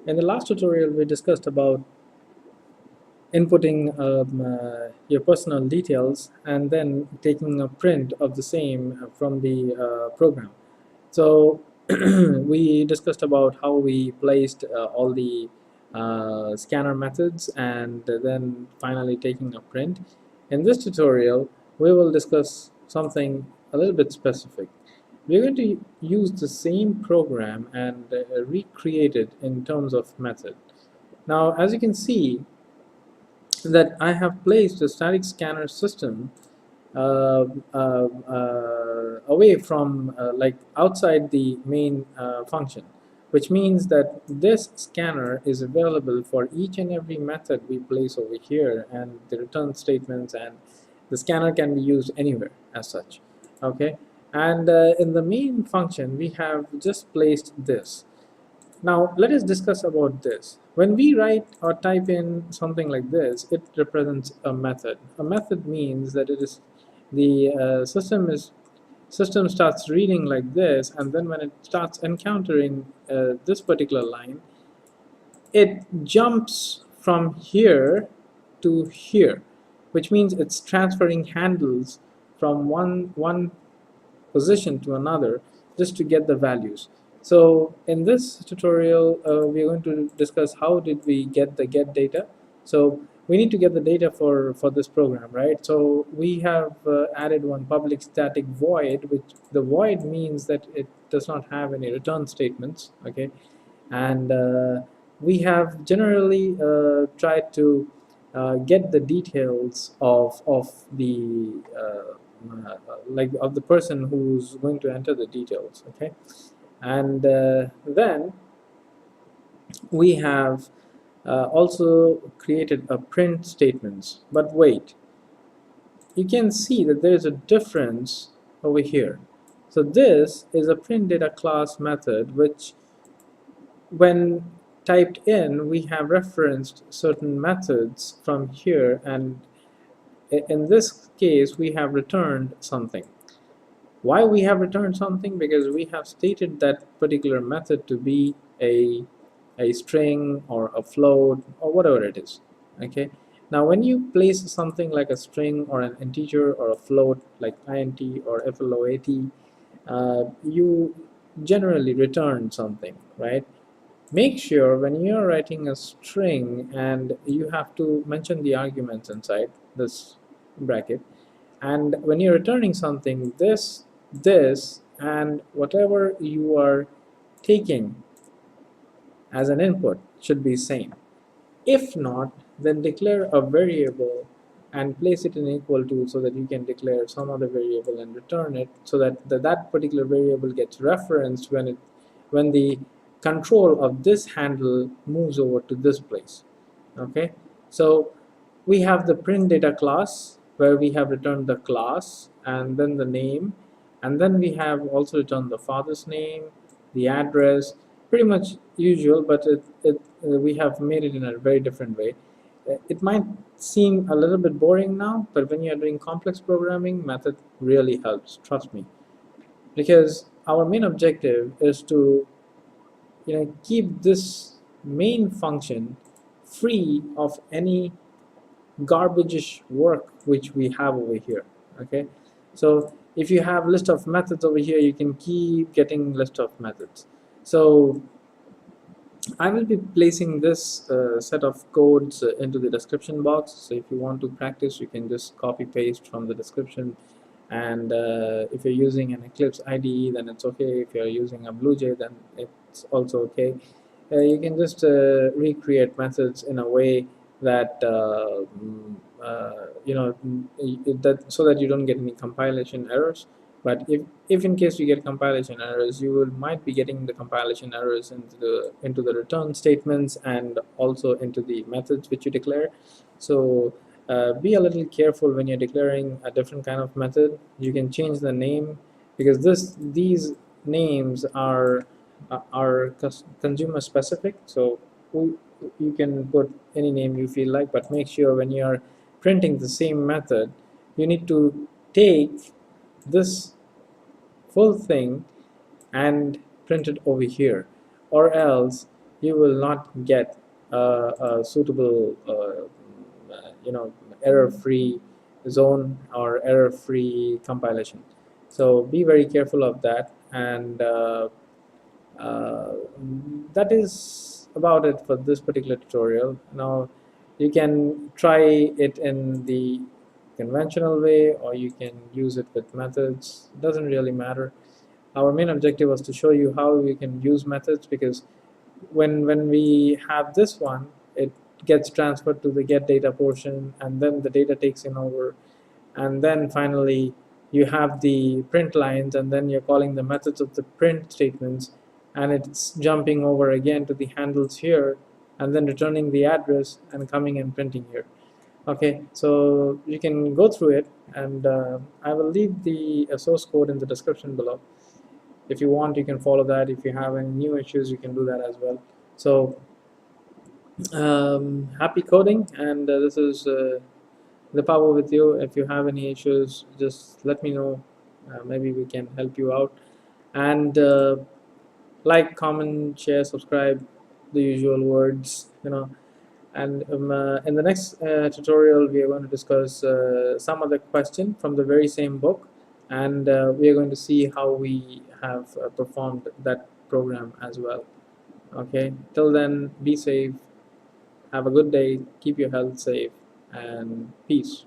In the last tutorial, we discussed about inputting your personal details and then taking a print of the same from the program. So we discussed about how we placed all the scanner methods and then finally taking a print. In this tutorial, we will discuss something a little bit specific. We're going to use the same program and recreate it in terms of method. Now, as you can see, that I have placed a static scanner system away from like outside the main function, which means that this scanner is available for each and every method we place over here, and the return statements, and the scanner can be used anywhere as such. Okay, and in the main function we have just placed this. Now let us discuss about this. When we write or type in something like this, it represents a method. A method means that it is the system starts reading like this, and then when it starts encountering this particular line, it jumps from here to here, which means it's transferring handles from one position to another just to get the values. So in this tutorial, we are going to discuss how did we get the get data. So we need to get the data for this program, right? So we have added one public static void, which the void means that it does not have any return statements. Okay, and we have generally tried to get the details of the like of the person who's going to enter the details. Okay, and then we have also created a print statements. But wait, you can see that there is a difference over here. So this is a print data class method, which when typed in, we have referenced certain methods from here, and in this case we have returned something. Why we have returned something? Because we have stated that particular method to be a string or a float or whatever it is. Okay, now when you place something like a string or an integer or a float like int or float, you generally return something, right? Make sure when you are writing a string and you have to mention the arguments inside this bracket, and when you're returning something, this and whatever you are taking as an input should be same. If not, then declare a variable and place it in equal to, so that you can declare some other variable and return it, so that that particular variable gets referenced when the control of this handle moves over to this place. Okay, so we have the print data class where we have returned the class and then the name, and then we have also returned the father's name, the address, pretty much usual, but we have made it in a very different way. It might seem a little bit boring now, but when you're doing complex programming, method really helps, trust me, because our main objective is to keep this main function free of any garbage-ish work which we have over here. Okay, so if you have list of methods over here, you can keep getting list of methods. So I will be placing this set of codes into the description box. So if you want to practice, you can just copy paste from the description. And if you're using an Eclipse IDE, then it's okay. If you're using a BlueJ, then it's also okay. You can just recreate methods in a way that so that you don't get any compilation errors. But if in case you get compilation errors, you might be getting the compilation errors into the return statements and also into the methods which you declare. So be a little careful when you're declaring a different kind of method. You can change the name, because these names are consumer specific. So you can put any name you feel like, but make sure when you are printing the same method, you need to take this full thing and print it over here, or else you will not get a suitable error-free zone or error-free compilation. So be very careful of that, and uh, that is about it for this particular tutorial. Now you can try it in the conventional way, or you can use it with methods. It doesn't really matter. Our main objective was to show you how we can use methods, because when we have this one, it gets transferred to the get data portion, and then the data takes in over, and then finally you have the print lines, and then you're calling the methods of the print statements, and it's jumping over again to the handles here, and then returning the address and coming and printing here. Okay, so you can go through it, and I will leave the source code in the description below. If you want, you can follow that. If you have any new issues, you can do that as well. So happy coding, and this is the power with you. If you have any issues, just let me know. Maybe we can help you out. And like, comment, share, subscribe, the usual words, and in the next tutorial, we are going to discuss some other question from the very same book, and we are going to see how we have performed that program as well. Okay, till then, be safe, have a good day, keep your health safe, and peace.